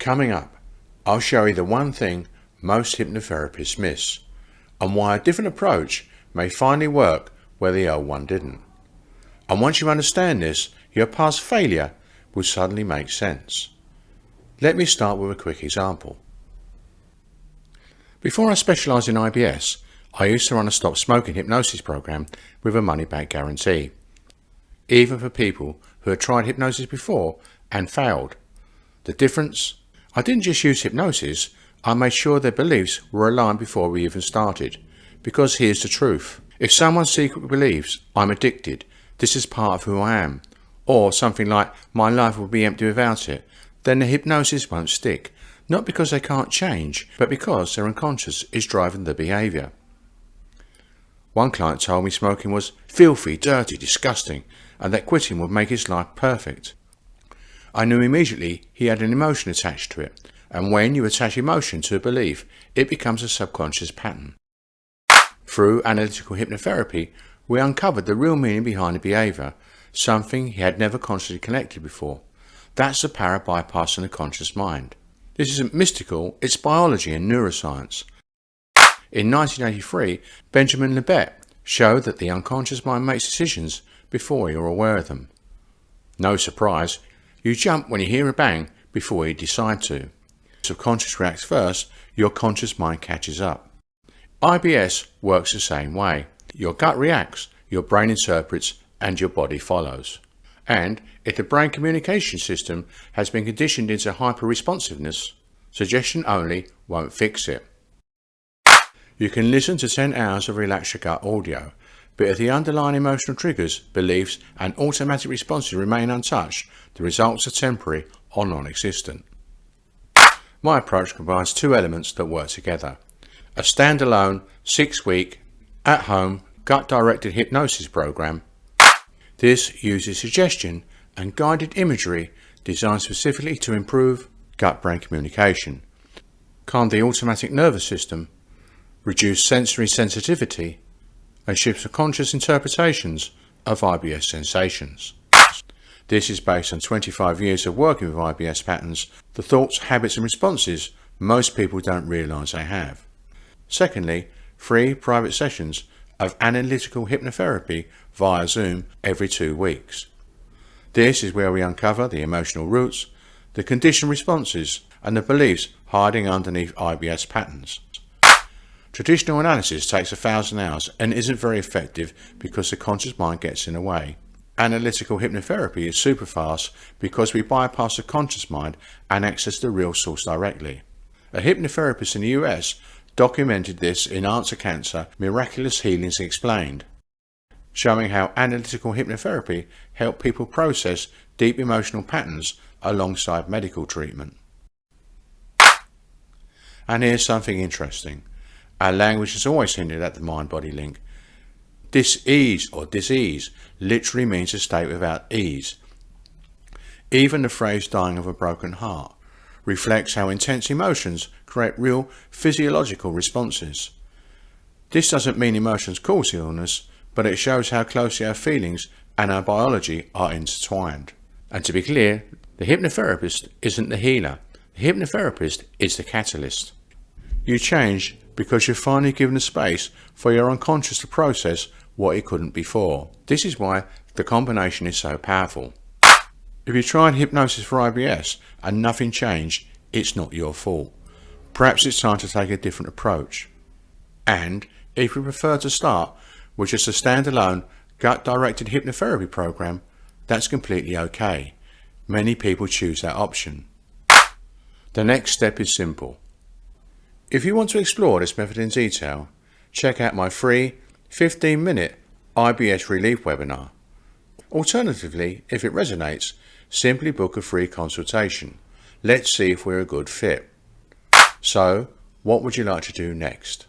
Coming up, I'll show you the one thing most hypnotherapists miss, and why a different approach may finally work where the old one didn't. And once you understand this, your past failure will suddenly make sense. Let me start with a quick example. Before I specialised in IBS, I used to run a stop smoking hypnosis program with a money-back guarantee, even for people who had tried hypnosis before and failed. The difference? I didn't just use hypnosis, I made sure their beliefs were aligned before we even started. Because here's the truth. If someone secretly believes I'm addicted, this is part of who I am, or something like my life will be empty without it, then the hypnosis won't stick. Not because they can't change, but because their unconscious is driving the behaviour. One client told me smoking was filthy, dirty, disgusting, and that quitting would make his life perfect. I knew immediately he had an emotion attached to it, and when you attach emotion to a belief, it becomes a subconscious pattern. Through analytical hypnotherapy, we uncovered the real meaning behind the behaviour, something he had never consciously connected before. That's the power of bypassing the conscious mind. This isn't mystical, it's biology and neuroscience. In 1983, Benjamin Libet showed that the unconscious mind makes decisions before you're aware of them. No surprise, you jump when you hear a bang before you decide to. Subconscious reacts first, your conscious mind catches up. IBS works the same way. Your gut reacts, your brain interprets, and your body follows. And if the brain communication system has been conditioned into hyper-responsiveness, suggestion only won't fix it. You can listen to 10 hours of Relax Your Gut audio, but if the underlying emotional triggers, beliefs, and automatic responses remain untouched, the results are temporary or non-existent. My approach combines two elements that work together. A standalone 6-week, at-home, gut-directed hypnosis program. This uses suggestion and guided imagery designed specifically to improve gut-brain communication, calm the automatic nervous system, reduce sensory sensitivity, and shift subconscious interpretations of IBS sensations. This is based on 25 years of working with IBS patterns, the thoughts, habits and responses most people don't realise they have. Secondly, 3 private sessions of analytical hypnotherapy via Zoom every 2 weeks. This is where we uncover the emotional roots, the conditioned responses and the beliefs hiding underneath IBS patterns. Traditional analysis takes 1,000 hours and isn't very effective because the conscious mind gets in the way. Analytical hypnotherapy is super fast because we bypass the conscious mind and access the real source directly. A hypnotherapist in the US documented this in Answer Cancer, Miraculous Healings Explained, showing how analytical hypnotherapy helped people process deep emotional patterns alongside medical treatment. And here's something interesting. Our language has always hinted at the mind-body link. Dis-ease or disease literally means a state without ease. Even the phrase dying of a broken heart reflects how intense emotions create real physiological responses. This doesn't mean emotions cause illness, but it shows how closely our feelings and our biology are intertwined. And to be clear, the hypnotherapist isn't the healer. The hypnotherapist is the catalyst. You change because you're finally given the space for your unconscious to process what it couldn't before. This is why the combination is so powerful. If you tried hypnosis for IBS and nothing changed, it's not your fault. Perhaps it's time to take a different approach. And if you prefer to start with just a standalone gut-directed hypnotherapy program, that's completely okay. Many people choose that option. The next step is simple. If you want to explore this method in detail, check out my free 15-minute IBS relief webinar. Alternatively, if it resonates, simply book a free consultation. Let's see if we're a good fit. So, what would you like to do next?